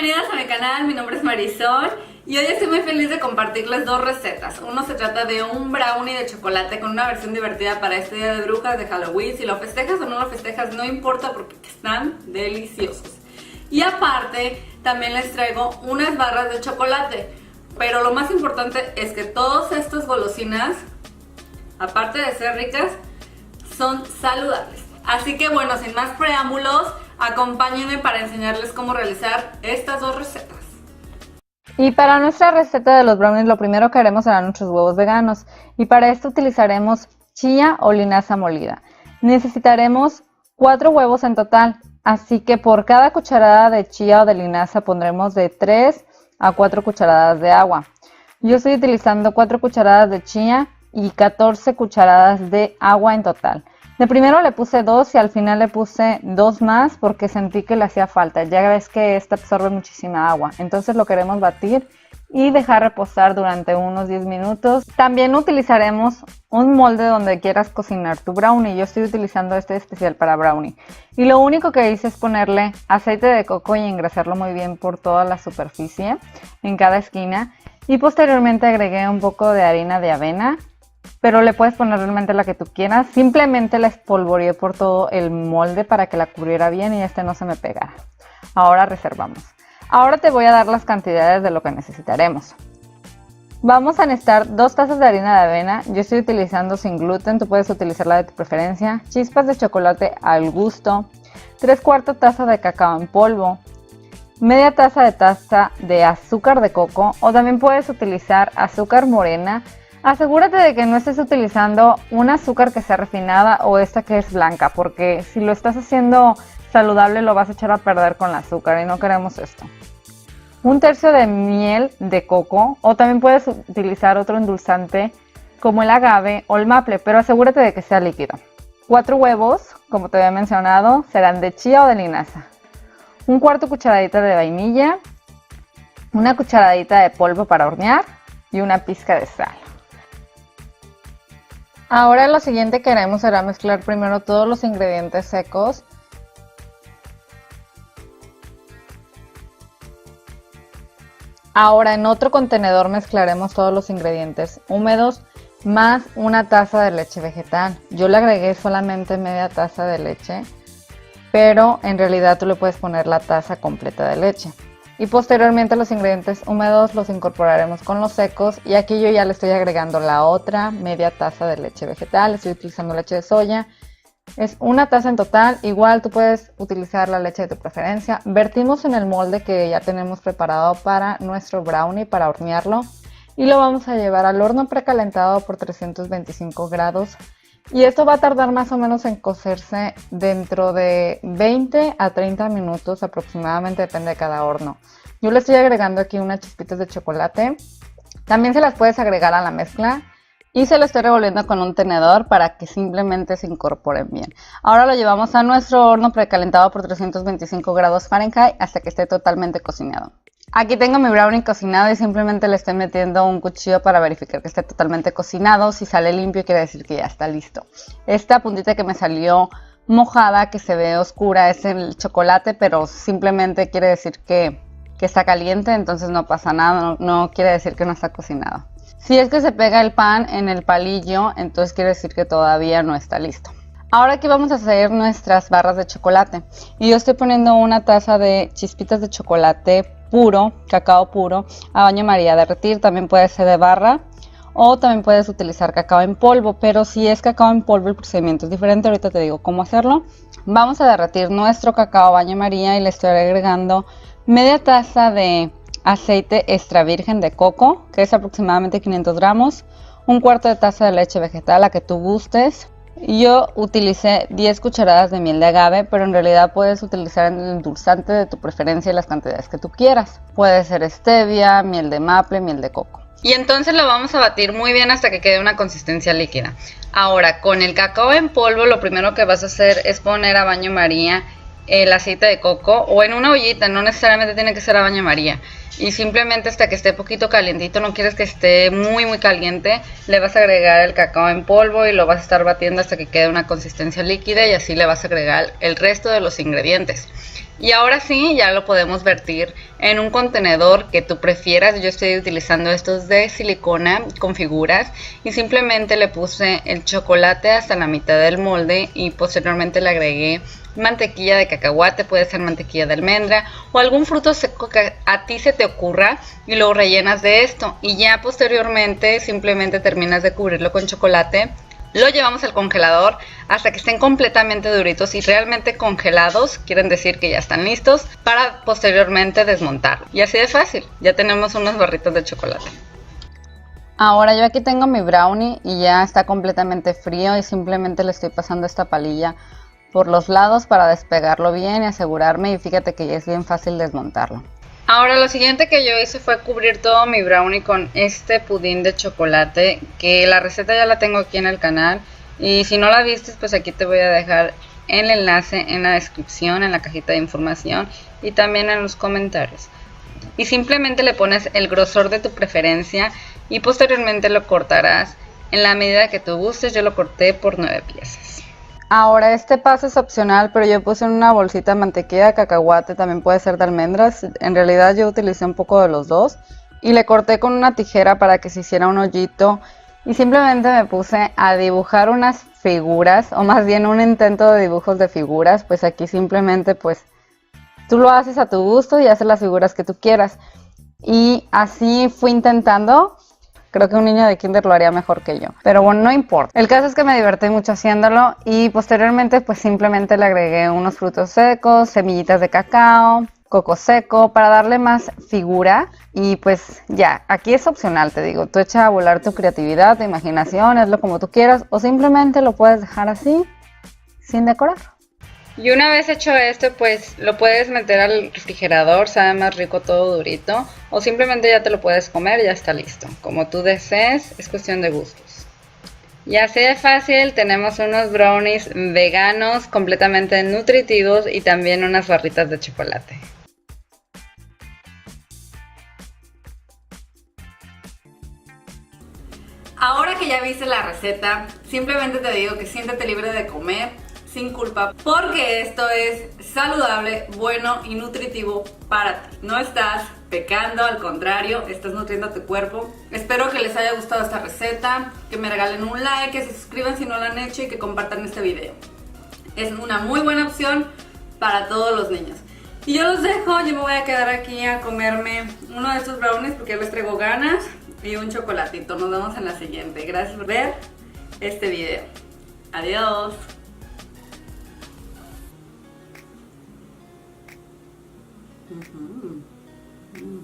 bienvenidas a mi canal, mi nombre es Marisol y hoy estoy muy feliz de compartirles dos recetas. Uno se trata de un brownie de chocolate con una versión divertida para este día de brujas de Halloween. Si lo festejas o no lo festejas no importa porque están deliciosos. Y aparte también les traigo unas barras de chocolate, pero lo más importante es que todas estas golosinas, aparte de ser ricas, son saludables. Así que bueno, sin más preámbulos, acompáñenme para enseñarles cómo realizar estas dos recetas. Y para nuestra receta de los brownies, lo primero que haremos serán nuestros huevos veganos. Y para esto utilizaremos chía o linaza molida. Necesitaremos 4 huevos en total, así que por cada cucharada de chía o de linaza pondremos de 3 a 4 cucharadas de agua. Yo estoy utilizando 4 cucharadas de chía y 14 cucharadas de agua en total. De primero le puse 2 y al final le puse 2 más porque sentí que le hacía falta. Ya ves que esta absorbe muchísima agua. Entonces lo queremos batir y dejar reposar durante unos 10 minutos. También utilizaremos un molde donde quieras cocinar tu brownie. Yo estoy utilizando este especial para brownie. Y lo único que hice es ponerle aceite de coco y engrasarlo muy bien por toda la superficie, en cada esquina. Y posteriormente agregué un poco de harina de avena, pero le puedes poner realmente la que tú quieras. Simplemente la espolvoreé por todo el molde para que la cubriera bien y no se me pegara. Ahora reservamos. Ahora te voy a dar las cantidades de lo que necesitaremos. Vamos a necesitar 2 tazas de harina de avena. Yo estoy utilizando sin gluten, tú puedes utilizar la de tu preferencia. Chispas de chocolate al gusto. 3/4 taza de cacao en polvo. Media taza de azúcar de coco, o también puedes utilizar azúcar morena. Asegúrate de que no estés utilizando un azúcar que sea refinada o esta que es blanca, porque si lo estás haciendo saludable lo vas a echar a perder con el azúcar y no queremos esto. 1/3 de miel de coco, o también puedes utilizar otro endulzante como el agave o el maple, pero asegúrate de que sea líquido. 4 huevos, como te había mencionado, serán de chía o de linaza. 1/4 cucharadita de vainilla, 1 cucharadita de polvo para hornear y una pizca de sal. Ahora lo siguiente que haremos será mezclar primero todos los ingredientes secos. Ahora en otro contenedor mezclaremos todos los ingredientes húmedos más 1 taza de leche vegetal. Yo le agregué solamente media taza de leche, pero en realidad tú le puedes poner la taza completa de leche. Y posteriormente los ingredientes húmedos los incorporaremos con los secos, y aquí yo ya le estoy agregando la otra media taza de leche vegetal. Estoy utilizando leche de soya, es 1 taza en total. Igual tú puedes utilizar la leche de tu preferencia. Vertimos en el molde que ya tenemos preparado para nuestro brownie, para hornearlo, y lo vamos a llevar al horno precalentado por 325 grados. Y esto va a tardar más o menos en cocerse dentro de 20 a 30 minutos aproximadamente, depende de cada horno. Yo le estoy agregando aquí unas chispitas de chocolate. También se las puedes agregar a la mezcla y se lo estoy revolviendo con un tenedor para que simplemente se incorporen bien. Ahora lo llevamos a nuestro horno precalentado por 325 grados Fahrenheit hasta que esté totalmente cocinado. Aquí tengo mi brownie cocinado y simplemente le estoy metiendo un cuchillo para verificar que esté totalmente cocinado. Si sale limpio quiere decir que ya está listo. Esta puntita que me salió mojada, que se ve oscura, es el chocolate, pero simplemente quiere decir que está caliente, entonces no pasa nada, no quiere decir que no está cocinado. Si es que se pega el pan en el palillo, entonces quiere decir que todavía no está listo. Ahora aquí vamos a hacer nuestras barras de chocolate. Y yo estoy poniendo 1 taza de chispitas de chocolate puro, cacao puro, a baño María a derretir. También puede ser de barra o también puedes utilizar cacao en polvo, pero si es cacao en polvo el procedimiento es diferente. Ahorita te digo cómo hacerlo. Vamos a derretir nuestro cacao a baño María y le estoy agregando media taza de aceite extra virgen de coco, que es aproximadamente 500 gramos, 1/4 de taza de leche vegetal, la que tú gustes. Yo utilicé 10 cucharadas de miel de agave, pero en realidad puedes utilizar el endulzante de tu preferencia y las cantidades que tú quieras. Puede ser stevia, miel de maple, miel de coco. Y entonces lo vamos a batir muy bien hasta que quede una consistencia líquida. Ahora, con el cacao en polvo, lo primero que vas a hacer es poner a baño María el aceite de coco, o en una ollita, no necesariamente tiene que ser a baño María. Y simplemente hasta que esté poquito calientito, no quieres que esté muy caliente, le vas a agregar el cacao en polvo y lo vas a estar batiendo hasta que quede una consistencia líquida, y así le vas a agregar el resto de los ingredientes. Y ahora sí, ya lo podemos vertir en un contenedor que tú prefieras. Yo estoy utilizando estos de silicona con figuras y simplemente le puse el chocolate hasta la mitad del molde y posteriormente le agregué mantequilla de cacahuate, puede ser mantequilla de almendra o algún fruto seco que a ti se te ocurra y lo rellenas de esto. Y ya posteriormente simplemente terminas de cubrirlo con chocolate. Lo llevamos al congelador hasta que estén completamente duritos y realmente congelados, quieren decir que ya están listos para posteriormente desmontarlo. Y así de fácil, ya tenemos unos barritos de chocolate. Ahora yo aquí tengo mi brownie y ya está completamente frío y simplemente le estoy pasando esta palilla por los lados para despegarlo bien y asegurarme, y fíjate que ya es bien fácil desmontarlo. Ahora lo siguiente que yo hice fue cubrir todo mi brownie con este pudín de chocolate, que la receta ya la tengo aquí en el canal y si no la viste pues aquí te voy a dejar el enlace en la descripción, en la cajita de información y también en los comentarios. Y simplemente le pones el grosor de tu preferencia y posteriormente lo cortarás en la medida que tú gustes. Yo lo corté por 9 piezas. Ahora este paso es opcional, pero yo puse en una bolsita de mantequilla de cacahuate, también puede ser de almendras. En realidad yo utilicé un poco de los dos y le corté con una tijera para que se hiciera un hoyito y simplemente me puse a dibujar unas figuras, o más bien un intento de dibujos de figuras. Pues aquí simplemente pues tú lo haces a tu gusto y haces las figuras que tú quieras, y así fui intentando. Creo que un niño de kinder lo haría mejor que yo, pero bueno, no importa. El caso es que me divertí mucho haciéndolo y posteriormente pues simplemente le agregué unos frutos secos, semillitas de cacao, coco seco para darle más figura. Y pues ya, aquí es opcional, te digo, tú echa a volar tu creatividad, tu imaginación, hazlo como tú quieras o simplemente lo puedes dejar así, sin decorar. Y una vez hecho esto, pues lo puedes meter al refrigerador, sabe más rico todo durito, o simplemente ya te lo puedes comer y ya está listo. Como tú desees, es cuestión de gustos. Y así de fácil tenemos unos brownies veganos completamente nutritivos y también unas barritas de chocolate. Ahora que ya viste la receta, simplemente te digo que siéntete libre de comer sin culpa, porque esto es saludable, bueno y nutritivo para ti. No estás pecando, al contrario, estás nutriendo a tu cuerpo. Espero que les haya gustado esta receta, que me regalen un like, que se suscriban si no lo han hecho y que compartan este video. Es una muy buena opción para todos los niños. Y yo los dejo, yo me voy a quedar aquí a comerme uno de estos brownies porque les traigo ganas, y un chocolatito. Nos vemos en la siguiente. Gracias por ver este video. Adiós. Mm-hmm. Mm-hmm.